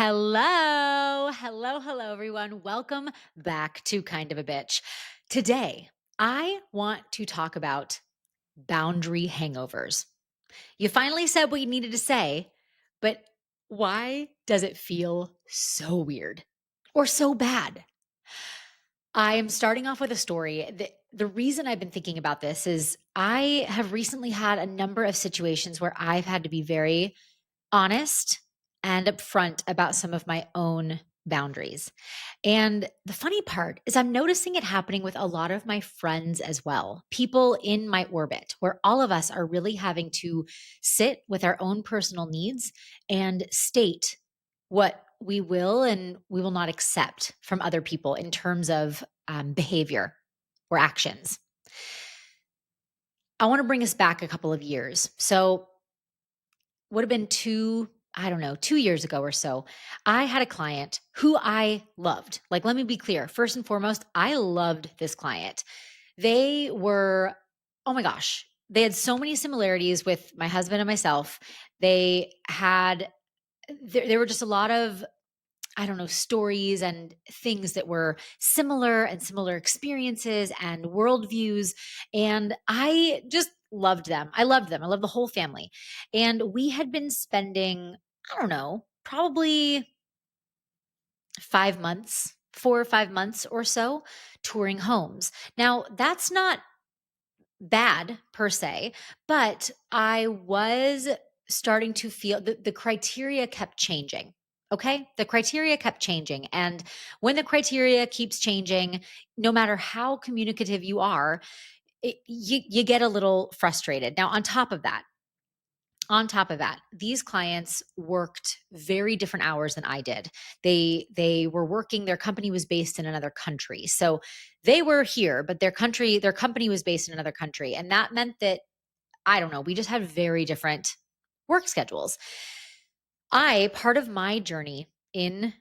Hello, everyone. Welcome back to Kind of a Bitch. Today, I want to talk about boundary hangovers. You finally said what you needed to say, but why does it feel so weird or so bad? I am starting off with a story. The reason I've been thinking about this is I have recently had a number of situations where I've had to be very honest and upfront about some of my own boundaries. And the funny part is, I'm noticing it happening with a lot of my friends as well, people in my orbit, where all of us are really having to sit with our own personal needs and state what we will and we will not accept from other people in terms of behavior or actions. I want to bring us back a couple of years. So, would have been I don't know, 2 years ago or so. I had a client who I loved. Like, let me be clear. First and foremost, I loved this client. They were, oh my gosh, they had so many similarities with my husband and myself. They had, there were just a lot of, I don't know, stories and things that were similar and similar experiences and worldviews. And I just loved them. I loved them. I loved the whole family. And we had been spending, I don't know, probably 5 months, 4 or 5 months or so touring homes. Now, that's not bad per se, but I was starting to feel the criteria kept changing. Okay. The criteria kept changing. And when the criteria keeps changing, no matter how communicative you are, you get a little frustrated. Now, on top of that, these clients worked very different hours than I did. They were working, their company was based in another country. So they were here, but their company was based in another country. And that meant that, I don't know, we just had very different work schedules. Part of my journey in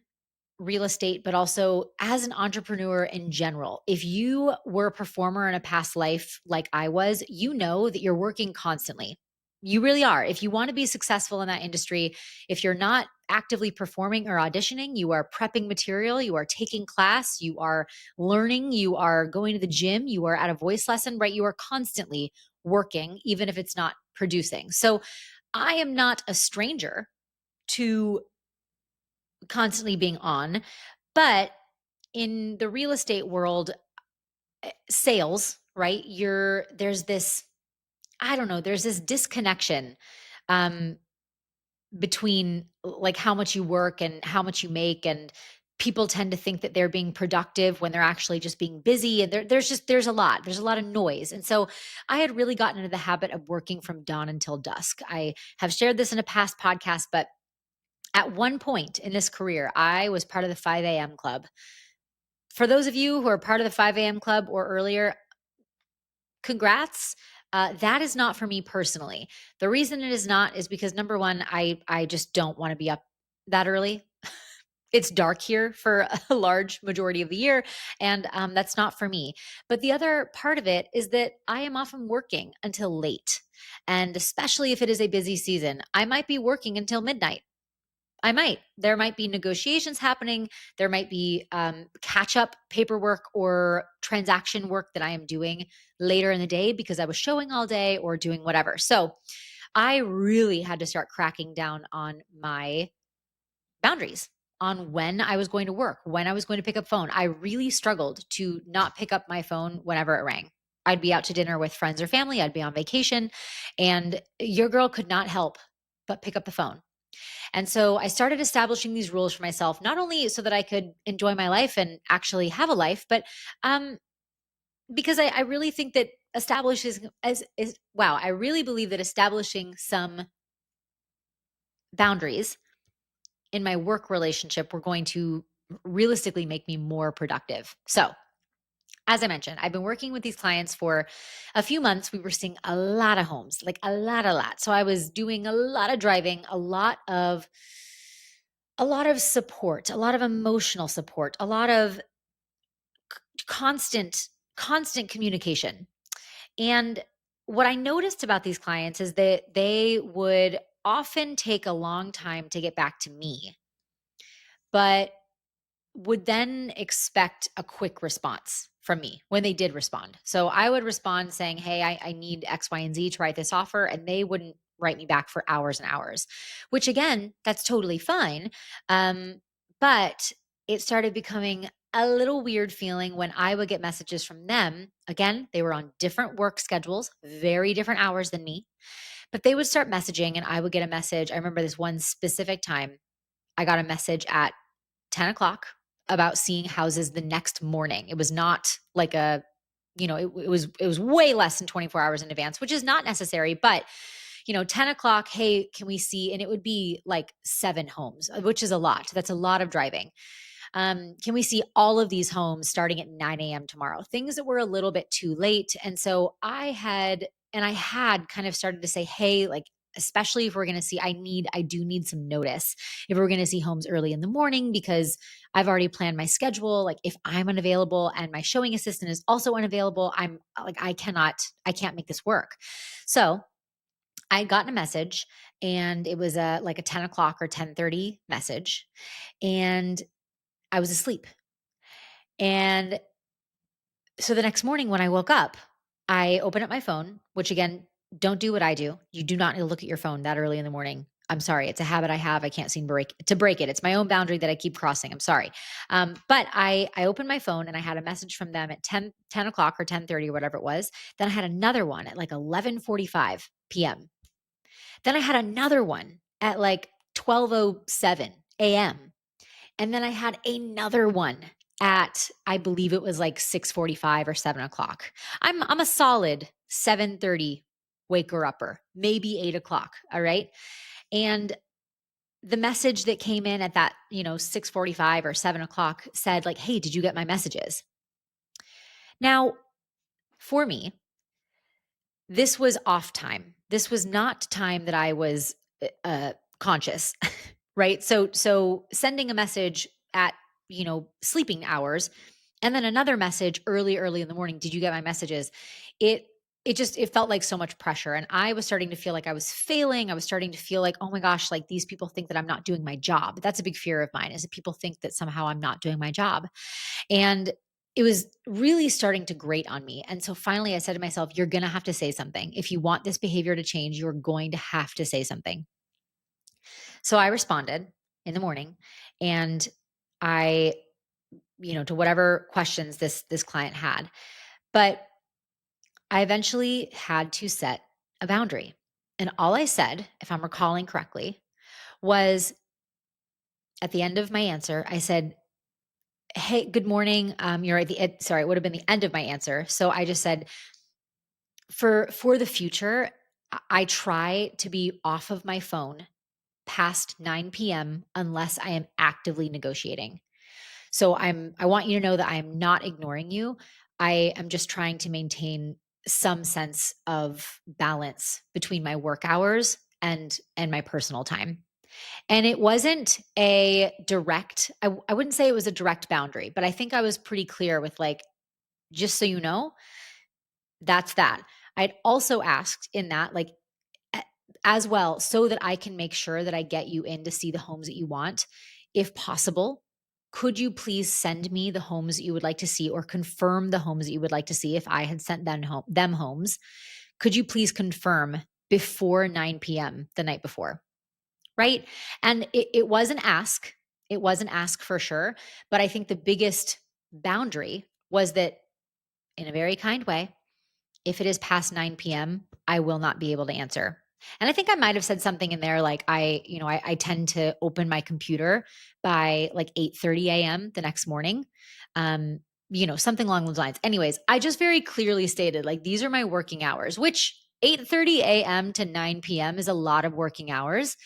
real estate, but also as an entrepreneur in general, if you were a performer in a past life like I was, you know that you're working constantly. You really are. If you want to be successful in that industry, if you're not actively performing or auditioning, you are prepping material, you are taking class, you are learning, you are going to the gym, you are at a voice lesson, right? You are constantly working, even if it's not producing. So I am not a stranger to constantly being on, but in the real estate world, sales, right? There's this, I don't know, there's this disconnection um between like how much you work and how much you make, and people tend to think that they're being productive when they're actually just being busy, and there's a lot of noise. And so I had really gotten into the habit of working from dawn until dusk. I have shared this in a past podcast, but at one point in this career, I was part of the 5 a.m. club. For those of you who are part of the 5 a.m. club or earlier, congrats. That is not for me personally. The reason it is not is because, number one, I just don't want to be up that early. It's dark here for a large majority of the year, and that's not for me. But the other part of it is that I am often working until late, and especially if it is a busy season, I might be working until midnight. I might. There might be negotiations happening. There might be catch up paperwork or transaction work that I am doing later in the day because I was showing all day or doing whatever. So I really had to start cracking down on my boundaries, on when I was going to work, when I was going to pick up phone. I really struggled to not pick up my phone whenever it rang. I'd be out to dinner with friends or family, I'd be on vacation, and your girl could not help but pick up the phone. And so I started establishing these rules for myself, not only so that I could enjoy my life and actually have a life, but um, because I really think that establishes as is wow, I really believe that establishing some boundaries in my work relationship were going to realistically make me more productive. So, as I mentioned, I've been working with these clients for a few months. We were seeing a lot of homes, like a lot. So I was doing a lot of driving, a lot of support, a lot of emotional support, a lot of constant communication. And what I noticed about these clients is that they would often take a long time to get back to me. but would then expect a quick response from me when they did respond. So I would respond saying, hey, I need X, Y, and Z to write this offer. And they wouldn't write me back for hours and hours, which again, that's totally fine. But it started becoming a little weird feeling when I would get messages from them. Again, they were on different work schedules, very different hours than me, but they would start messaging and I would get a message. I remember this one specific time I got a message at 10 o'clock about seeing houses the next morning. It was not like it was way less than 24 hours in advance, which is not necessary, but 10 o'clock, hey, can we see? And it would be like 7 homes, which is a lot. That's a lot of driving. Can we see all of these homes starting at 9 a.m. tomorrow? Things that were a little bit too late. And so I had kind of started to say, hey, like, especially if we're going to see, I do need some notice if we're going to see homes early in the morning, because I've already planned my schedule. Like if I'm unavailable and my showing assistant is also unavailable, I'm like, I can't make this work. So I got a message and it was like a 10 o'clock or 10:30 message. And I was asleep. And so the next morning when I woke up, I opened up my phone, which again, don't do what I do. You do not need to look at your phone that early in the morning. I'm sorry. It's a habit I have. I can't seem to break it. It's my own boundary that I keep crossing. I'm sorry. But I opened my phone and I had a message from them at 10 o'clock or 10:30 or whatever it was. Then I had another one at like 11:45 p.m. Then I had another one at like 12:07 a.m. And then I had another one at, I believe it was like 6:45 or 7 o'clock. I'm a solid 7:30 waker upper, maybe 8 o'clock. All right. And the message that came in at that, 6:45 or 7 o'clock said like, hey, did you get my messages? Now, for me, this was off time. This was not time that I was conscious, right? So sending a message at, sleeping hours and then another message early in the morning, did you get my messages? It it felt like so much pressure and I was starting to feel like I was failing. I was starting to feel like, oh my gosh, like these people think that I'm not doing my job. That's a big fear of mine, is that people think that somehow I'm not doing my job. And it was really starting to grate on me. And so finally I said to myself, you're going to have to say something. If you want this behavior to change, you're going to have to say something. So I responded in the morning and I, to whatever questions this client had. But I eventually had to set a boundary. And all I said, if I'm recalling correctly, was at the end of my answer, I said, hey, good morning. You're at sorry, it would have been the end of my answer. So I just said, for the future, I try to be off of my phone past 9 p.m. unless I am actively negotiating. So I want you to know that I am not ignoring you. I am just trying to maintain some sense of balance between my work hours and my personal time. And it wasn't a direct, I wouldn't say it was a direct boundary, but I think I was pretty clear with like, just so you know, that's that. I'd also asked in that, like, as well, so that I can make sure that I get you in to see the homes that you want. If possible, could you please send me the homes that you would like to see, or confirm the homes that you would like to see? If I had sent them homes, could you please confirm before 9 p.m. the night before? Right. And it was an ask. It was an ask for sure. But I think the biggest boundary was that, in a very kind way, if it is past 9 p.m., I will not be able to answer. And I think I might have said something in there like I tend to open my computer by like 8:30 a.m. the next morning. Something along those lines. Anyways, I just very clearly stated like these are my working hours, which 8:30 a.m. to 9 p.m. is a lot of working hours,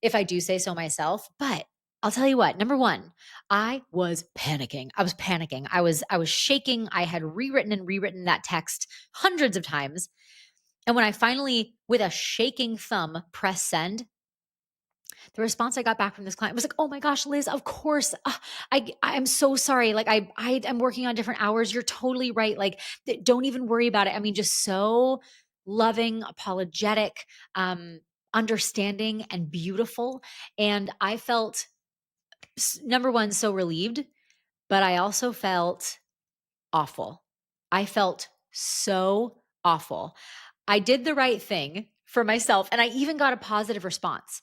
if I do say so myself. But I'll tell you what, number one, I was panicking. I was shaking. I had rewritten that text hundreds of times. And when I finally, with a shaking thumb, press send, the response I got back from this client was like, "Oh my gosh, Liz, of course. I'm so sorry. Like I am working on different hours. You're totally right. Like don't even worry about it." I mean, just so loving, apologetic, understanding and beautiful. And I felt number one, so relieved, but I also felt awful. I felt so awful. I did the right thing for myself, and I even got a positive response,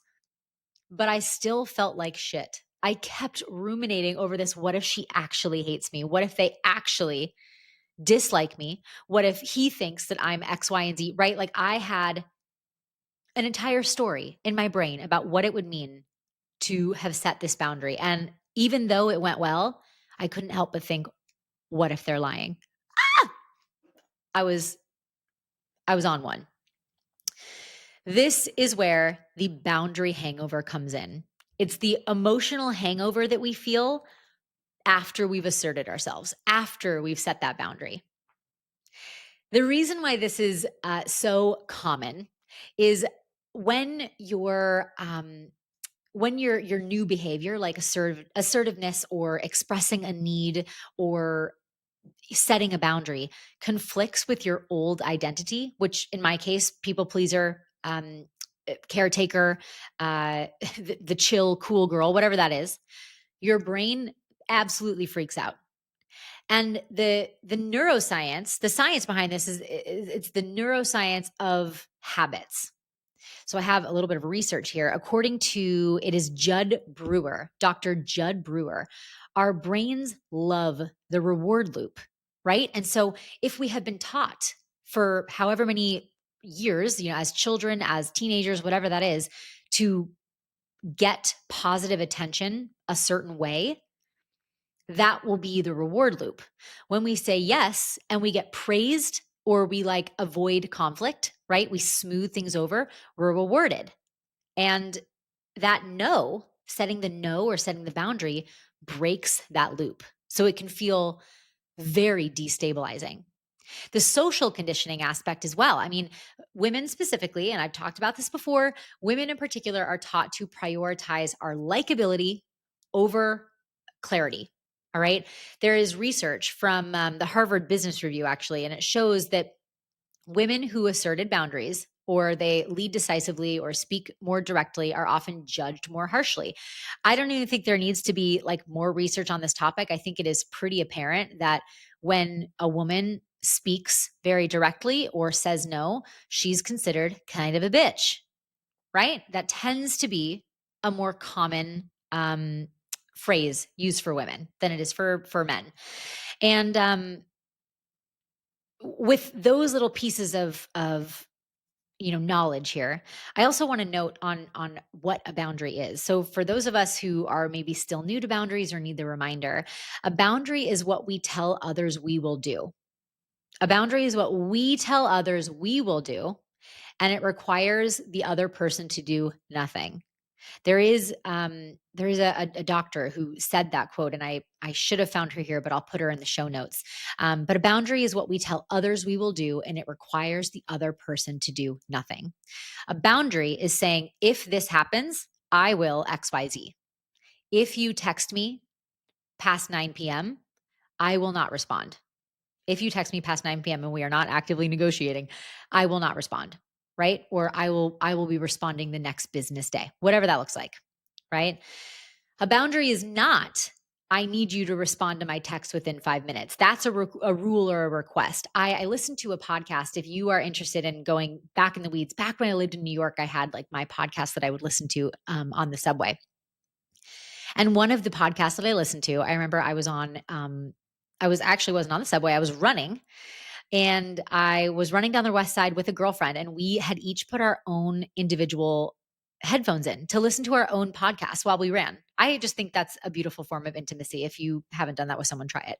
but I still felt like shit. I kept ruminating over this. What if she actually hates me? What if they actually dislike me? What if he thinks that I'm X, Y, and Z, right? Like I had an entire story in my brain about what it would mean to have set this boundary. And even though it went well, I couldn't help but think, what if they're lying? Ah! I was on one. This is where the boundary hangover comes in. It's the emotional hangover that we feel after we've asserted ourselves, after we've set that boundary. The reason why this is so common is when your new behavior like assertiveness or expressing a need or setting a boundary conflicts with your old identity, which in my case, people pleaser, caretaker, the chill, cool girl, whatever that is, your brain absolutely freaks out. And the neuroscience, the science behind this is it's the neuroscience of habits. So I have a little bit of research here. According to it is Judd Brewer, Dr. Judd Brewer, our brains love the reward loop, right? And so if we have been taught for however many years, as children, as teenagers, whatever that is, to get positive attention a certain way, that will be the reward loop. When we say yes and we get praised or we like avoid conflict, right? We smooth things over, we're rewarded. And that no, setting the no or setting the boundary breaks that loop. So it can feel very destabilizing. The social conditioning aspect as well. I mean, women specifically, and I've talked about this before, women in particular are taught to prioritize our likability over clarity. All right. There is research from the Harvard Business Review, actually, and it shows that women who asserted boundaries or they lead decisively or speak more directly are often judged more harshly. I don't even think there needs to be like more research on this topic. I think it is pretty apparent that when a woman speaks very directly or says no, she's considered kind of a bitch, right? That tends to be a more common phrase used for women than it is for men. And with those little pieces of knowledge here, I also want to note on what a boundary is. So for those of us who are maybe still new to boundaries or need the reminder, a boundary is what we tell others we will do. A boundary is what we tell others we will do, and it requires the other person to do nothing. There is a doctor who said that quote, and I should have found her here, but I'll put her in the show notes. But a boundary is what we tell others we will do, and it requires the other person to do nothing. A boundary is saying, if this happens, I will XYZ. If you text me past 9 p.m., I will not respond. If you text me past 9 p.m. and we are not actively negotiating, I will not respond, right? Or I will be responding the next business day, whatever that looks like, right? A boundary is not, I need you to respond to my text within 5 minutes. That's a rule or a request. I listened to a podcast. If you are interested in going back in the weeds, back when I lived in New York, I had like my podcast that I would listen to on the subway. And one of the podcasts that I listened to, I remember I was on, wasn't on the subway. I was running, and I was running down the west side with a girlfriend, and we had each put our own individual headphones in to listen to our own podcast while we ran. I just think that's a beautiful form of intimacy. If you haven't done that with someone, try it.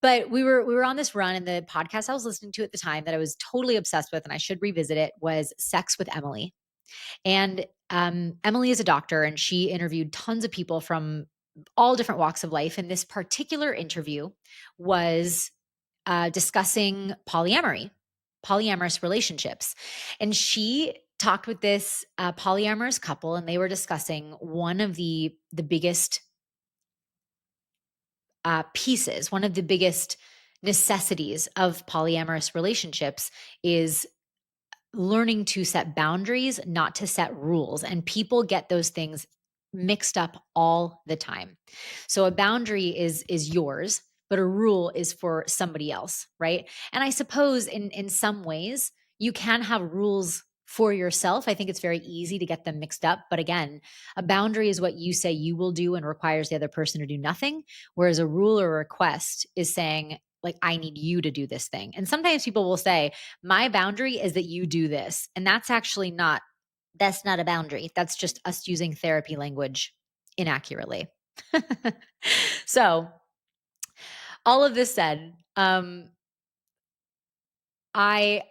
But we were on this run, and the podcast I was listening to at the time that I was totally obsessed with, and I should revisit it, was Sex with Emily. And Emily is a doctor, and she interviewed tons of people from all different walks of life. And this particular interview was discussing polyamory, polyamorous relationships. And she talked with this polyamorous couple, and they were discussing one of the biggest pieces, one of the biggest necessities of polyamorous relationships is learning to set boundaries, not to set rules. And people get those things mixed up all the time. So a boundary is yours, but a rule is for somebody else, right? And I suppose in some ways you can have rules for yourself. I think it's very easy to get them mixed up, but again, a boundary is what you say you will do and requires the other person to do nothing, whereas a rule or a request is saying like I need you to do this thing. And sometimes people will say, "My boundary is that you do this." And that's not a boundary. That's just us using therapy language inaccurately. So, all of this said, I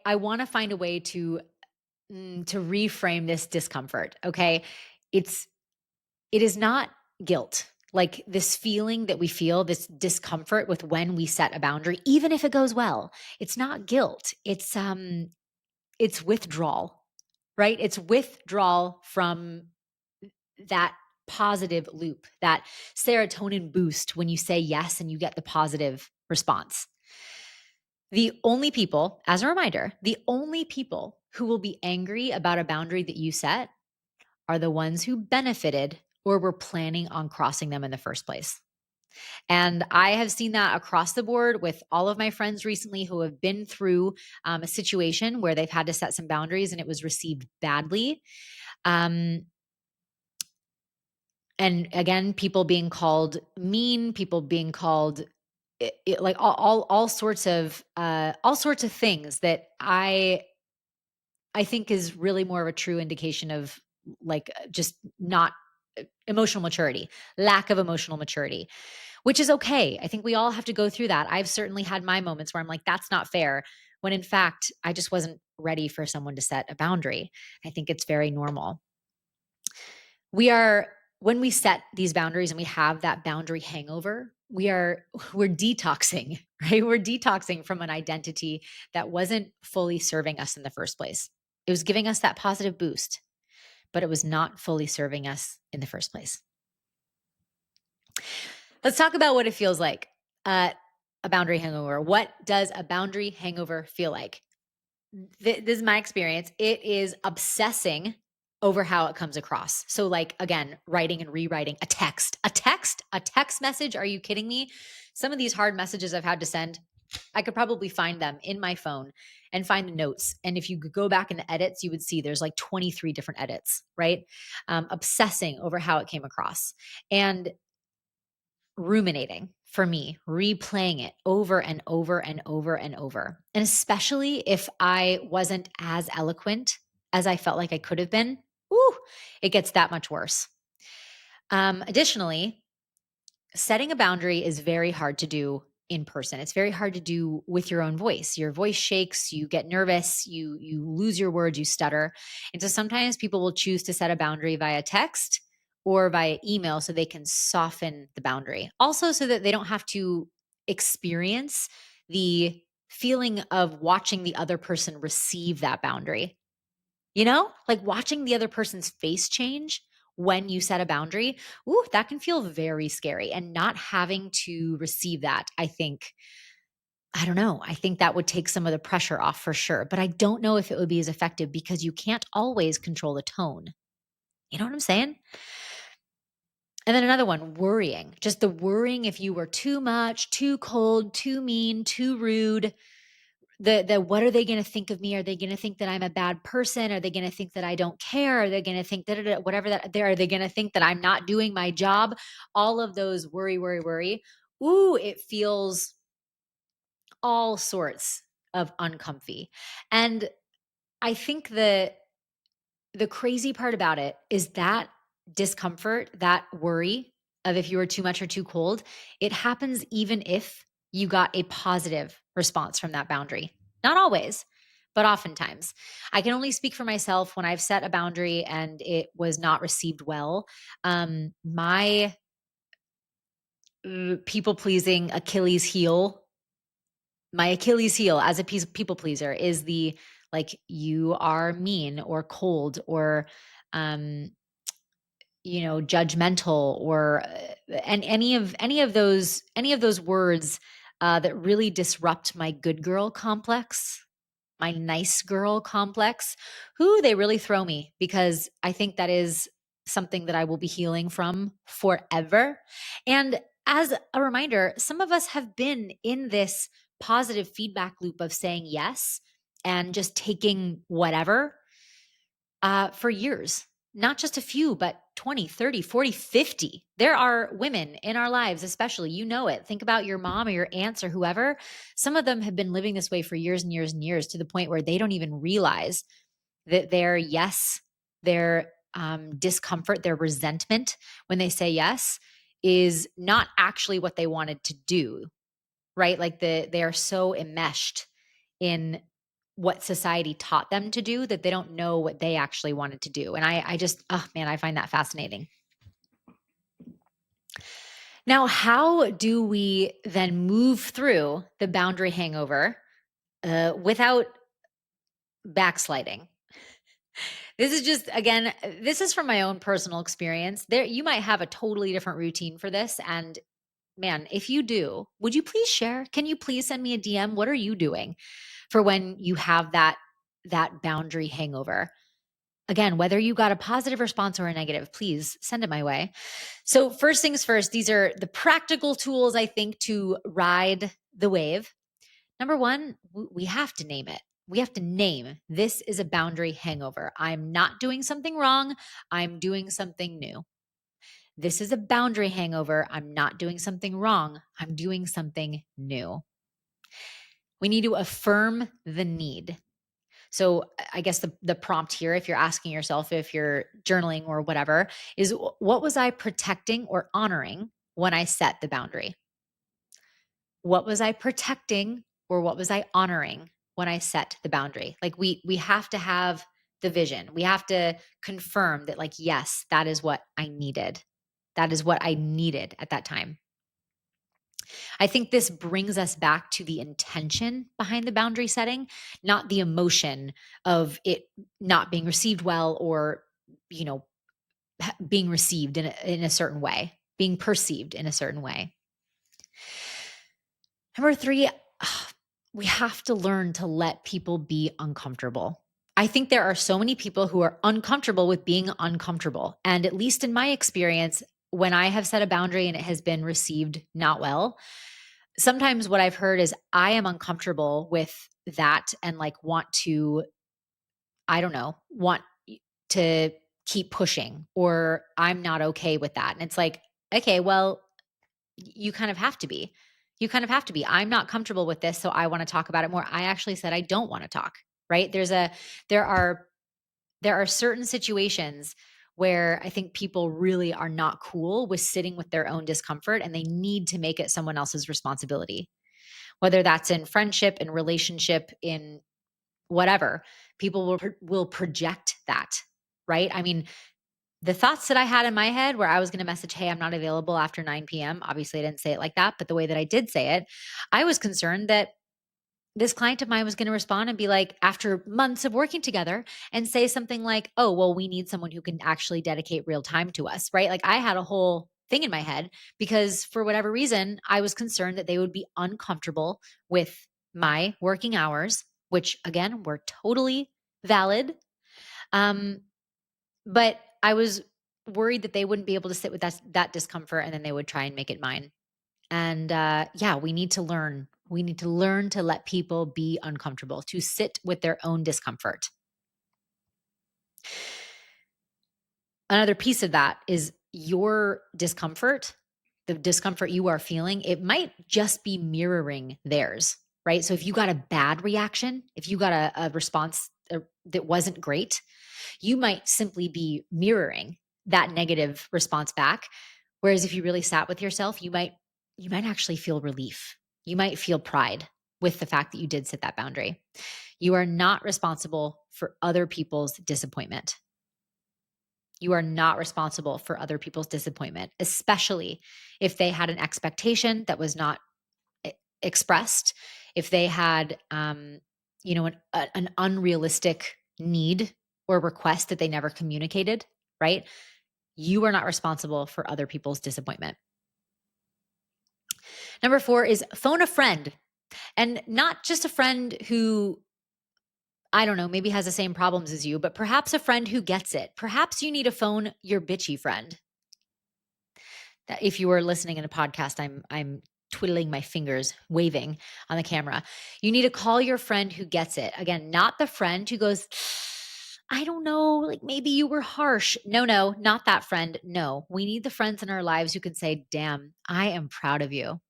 want to find a way to reframe this discomfort. Okay, it's it is not guilt. Like this feeling that we feel, this discomfort with when we set a boundary, even if it goes well, it's not guilt. It's withdrawal, right? It's withdrawal from that positive loop, that serotonin boost when you say yes and you get the positive response. The only people, as a reminder, the only people who will be angry about a boundary that you set are the ones who benefited or were planning on crossing them in the first place. And I have seen that across the board with all of my friends recently who have been through a situation where they've had to set some boundaries and it was received badly. Um, and again, people being called mean, people being called like all sorts of things that I think is really more of a true indication of like just not emotional maturity, lack of emotional maturity, which is okay. I think we all have to go through that. I've certainly had my moments where I'm like, that's not fair. When in fact, I just wasn't ready for someone to set a boundary. I think it's very normal. We are, when we set these boundaries and we have that boundary hangover, we're detoxing, right? We're detoxing from an identity that wasn't fully serving us in the first place. It was giving us that positive boost, but it was not fully serving us in the first place. Let's talk about what it feels like. A boundary hangover. What does a boundary hangover feel like? This is my experience. It is obsessing over how it comes across. So, like, again, writing and rewriting a text message. Are you kidding me? Some of these hard messages I've had to send, I could probably find them in my phone and find the notes. And if you could go back in the edits, you would see there's like 23 different edits, right? Obsessing over how it came across. And ruminating for me, replaying it over and over and over and over. And especially if I wasn't as eloquent as I felt like I could have been, ooh, it gets that much worse. Additionally, setting a boundary is very hard to do in person. It's very hard to do with your own voice. Your voice shakes, you get nervous, you lose your words, you stutter. And so sometimes people will choose to set a boundary via text or via email so they can soften the boundary. Also so that they don't have to experience the feeling of watching the other person receive that boundary. You know, like watching the other person's face change when you set a boundary, ooh, that can feel very scary. And not having to receive that, I think, I don't know. I think that would take some of the pressure off for sure. But I don't know if it would be as effective because you can't always control the tone. You know what I'm saying? And then another one, worrying. Just the worrying if you were too much, too cold, too mean, too rude, the what are they going to think of me? Are they going to think that I'm a bad person? Are they going to think that I don't care? Are they going to think that whatever that there? Are they going to think that I'm not doing my job? All of those worry, worry, worry. Ooh, it feels all sorts of uncomfy. And I think the crazy part about it is that discomfort, that worry of if you were too much or too cold, it happens even if you got a positive response from that boundary. Not always, but oftentimes. I can only speak for myself when I've set a boundary and it was not received well. My people pleasing Achilles heel, my Achilles heel as a people pleaser is the like, you are mean or cold or, um, judgmental or and any of those words that really disrupt my good girl complex, my nice girl complex, who they really throw me because I think that is something that I will be healing from forever. And as a reminder, some of us have been in this positive feedback loop of saying yes and just taking whatever for years, not just a few, but 20, 30, 40, 50. There are women in our lives, especially, you know it. Think about your mom or your aunts or whoever. Some of them have been living this way for years and years and years, to the point where they don't even realize that their yes, their discomfort, their resentment when they say yes is not actually what they wanted to do, right? Like they are so enmeshed in what society taught them to do that they don't know what they actually wanted to do. And I just, oh man, I find that fascinating. Now, how do we then move through the boundary hangover without backsliding? This is just, again, this is from my own personal experience. There, you might have a totally different routine for this. And man, if you do, would you please share? Can you please send me a DM? What are you doing for when you have that boundary hangover? Again, whether you got a positive response or a negative, please send it my way. So, first things first, these are the practical tools I think to ride the wave. Number one, we have to name it. We have to name this is a boundary hangover. I'm not doing something wrong. I'm doing something new. This is a boundary hangover. I'm not doing something wrong. I'm doing something new. We need to affirm the need. So I guess the prompt here, if you're asking yourself, if you're journaling or whatever, is what was I protecting or honoring when I set the boundary? What was I protecting or what was I honoring when I set the boundary? Like we have to have the vision. We have to confirm that, like, yes, that is what I needed. That is what I needed at that time. I think this brings us back to the intention behind the boundary setting, not the emotion of it not being received well, or, you know, being received in a certain way, being perceived in a certain way. Number three, we have to learn to let people be uncomfortable. I think there are so many people who are uncomfortable with being uncomfortable. And at least in my experience, when I have set a boundary and it has been received not well, sometimes what I've heard is I am uncomfortable with that and like want to, I don't know, want to keep pushing, or I'm not okay with that. And it's like, okay, well, you kind of have to be. You kind of have to be. I'm not comfortable with this, so I want to talk about it more. I actually said I don't want to talk, right? There are there are certain situations where I think people really are not cool with sitting with their own discomfort, and they need to make it someone else's responsibility. Whether that's in friendship, in relationship, in whatever, people will project that, right? I mean, the thoughts that I had in my head where I was going to message, "Hey, I'm not available after 9 p.m." Obviously, I didn't say it like that, but the way that I did say it, I was concerned that this client of mine was going to respond and be like, after months of working together, and say something like, "Oh, well, we need someone who can actually dedicate real time to us," right? Like I had a whole thing in my head because for whatever reason, I was concerned that they would be uncomfortable with my working hours, which again were totally valid. Um, but I was worried that they wouldn't be able to sit with that discomfort, and then they would try and make it mine. And yeah, we need to learn. We need to learn to let people be uncomfortable, to sit with their own discomfort. Another piece of that is your discomfort, the discomfort you are feeling, it might just be mirroring theirs, right? So if you got a bad reaction, if you got a response that wasn't great, you might simply be mirroring that negative response back. Whereas if you really sat with yourself, you might actually feel relief. You might feel pride with the fact that you did set that boundary. You are not responsible for other people's disappointment. You are not responsible for other people's disappointment, especially if they had an expectation that was not expressed, if they had, an unrealistic need or request that they never communicated, right? You are not responsible for other people's disappointment. Number four is phone a friend, and not just a friend who I don't know, maybe has the same problems as you, but perhaps a friend who gets it. Perhaps you need to phone your bitchy friend. If you were listening in a podcast, I'm twiddling my fingers, waving on the camera. You need to call your friend who gets it. Again, not the friend who goes, I don't know, like maybe you were harsh. No, no, not that friend. No, we need the friends in our lives who can say, damn, I am proud of you.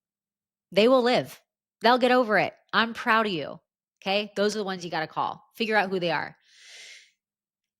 They will live. They'll get over it. I'm proud of you. Okay. Those are the ones you got to call. Figure out who they are.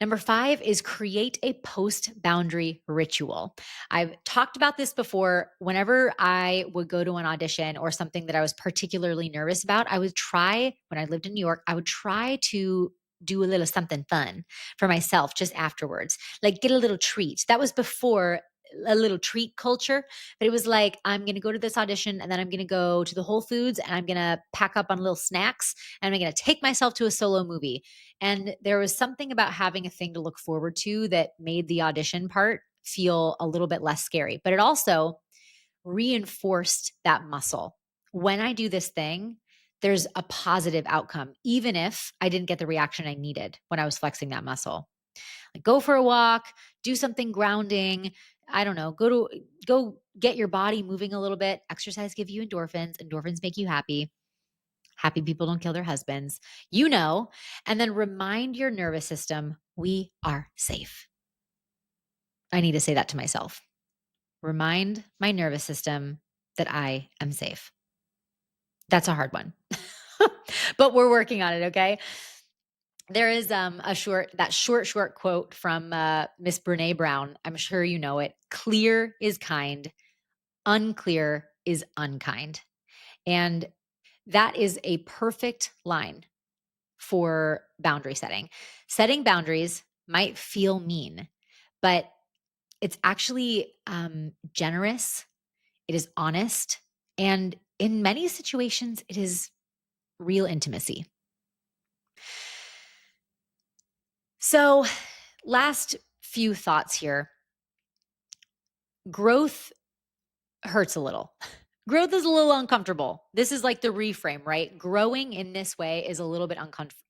Number 5 is create a post boundary ritual. I've talked about this before. Whenever I would go to an audition or something that I was particularly nervous about, I would try, when I lived in New York, I would try to do a little something fun for myself just afterwards, like get a little treat. That was before a little treat culture, but it was like, I'm going to go to this audition and then I'm going to go to the Whole Foods and I'm going to pack up on little snacks and I'm going to take myself to a solo movie. And there was something about having a thing to look forward to that made the audition part feel a little bit less scary, but it also reinforced that muscle. When I do this thing, there's a positive outcome, even if I didn't get the reaction I needed when I was flexing that muscle. Like go for a walk, do something grounding. I don't know, go get your body moving a little bit. Exercise give you endorphins. Endorphins make you happy. Happy people don't kill their husbands, and then remind your nervous system, we are safe. I need to say that to myself. Remind my nervous system that I am safe. That's a hard one, but we're working on it. Okay. There is short quote from Miss Brene Brown. I'm sure you know it. Clear is kind, unclear is unkind. And that is a perfect line for boundary setting. Setting boundaries might feel mean, but it's actually generous, it is honest, and in many situations, it is real intimacy. So, last few thoughts here. Growth hurts a little. Growth is a little uncomfortable. This is like the reframe, right? Growing in this way is a little bit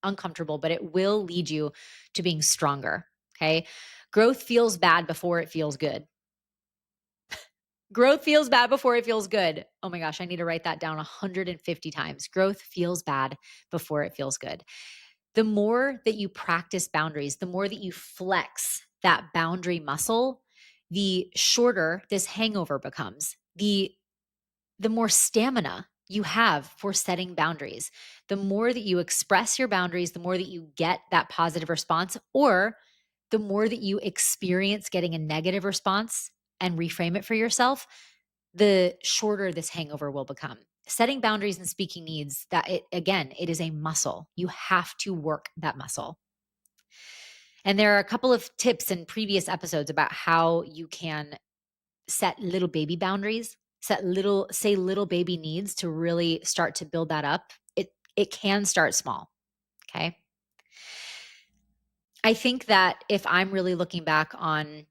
uncomfortable, but it will lead you to being stronger. Okay. Growth feels bad before it feels good. Growth feels bad before it feels good. Oh my gosh, I need to write that down 150 times. Growth feels bad before it feels good. The more that you practice boundaries, the more that you flex that boundary muscle, the shorter this hangover becomes. The more stamina you have for setting boundaries. The more that you express your boundaries, the more that you get that positive response, or the more that you experience getting a negative response and reframe it for yourself, the shorter this hangover will become. Setting boundaries and speaking needs, it is a muscle. You have to work that muscle. And there are a couple of tips in previous episodes about how you can set little baby boundaries, say little baby needs to really start to build that up. It can start small. Okay. I think that if I'm really looking back on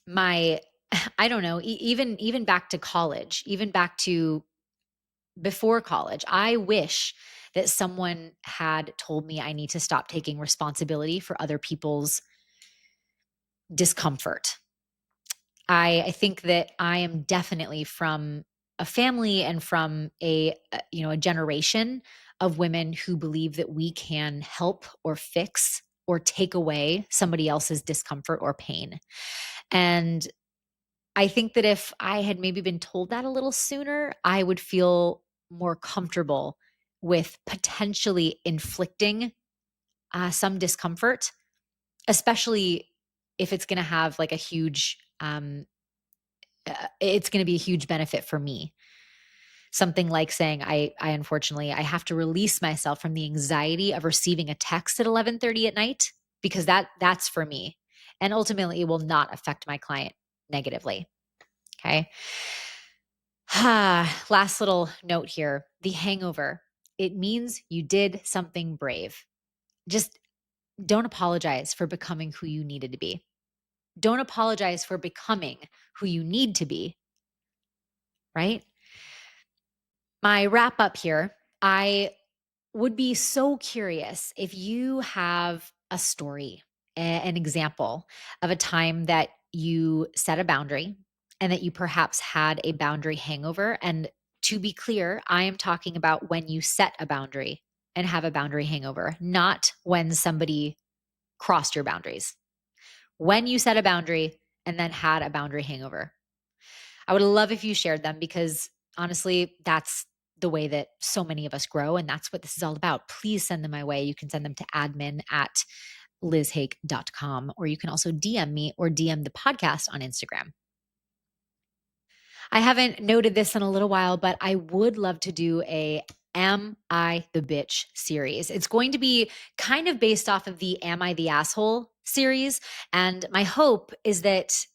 my, I don't know, even back to college, even back to before college, I wish that someone had told me I need to stop taking responsibility for other people's discomfort. I think that I am definitely from a family and from a generation of women who believe that we can help or fix or take away somebody else's discomfort or pain. And I think that if I had maybe been told that a little sooner, I would feel more comfortable with potentially inflicting some discomfort, especially if it's going to have like a huge it's going to be a huge benefit for me. Something like saying I unfortunately I have to release myself from the anxiety of receiving a text at 11:30 at night, because that's for me, and ultimately it will not affect my client negatively. Okay. Last little note here. The hangover. It means you did something brave. Just don't apologize for becoming who you needed to be. Don't apologize for becoming who you need to be, right? My wrap up here. I would be so curious if you have a story, an example of a time that you set a boundary and that you perhaps had a boundary hangover. And to be clear, I am talking about when you set a boundary and have a boundary hangover, not when somebody crossed your boundaries. When you set a boundary and then had a boundary hangover. I would love if you shared them because honestly, that's the way that so many of us grow. And that's what this is all about. Please send them my way. You can send them to admin@lizhake.com, or you can also DM me or DM the podcast on Instagram. I haven't noted this in a little while, but I would love to do a Am I the Bitch series. It's going to be kind of based off of the Am I the Asshole series. And my hope is that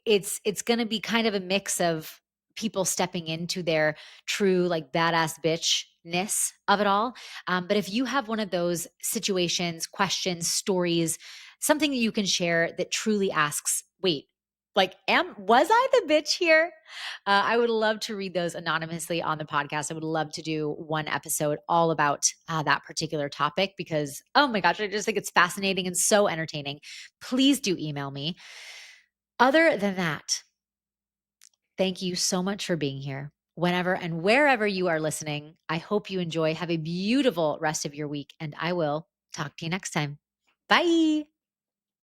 it's going to be kind of a mix of people stepping into their true like badass bitchness of it all. But if you have one of those situations, questions, stories, something that you can share that truly asks, wait, like, was I the bitch here? I would love to read those anonymously on the podcast. I would love to do one episode all about that particular topic because, oh my gosh, I just think it's fascinating and so entertaining. Please do email me. Other than that, thank you so much for being here. Whenever and wherever you are listening, I hope you enjoy. Have a beautiful rest of your week, and I will talk to you next time. Bye.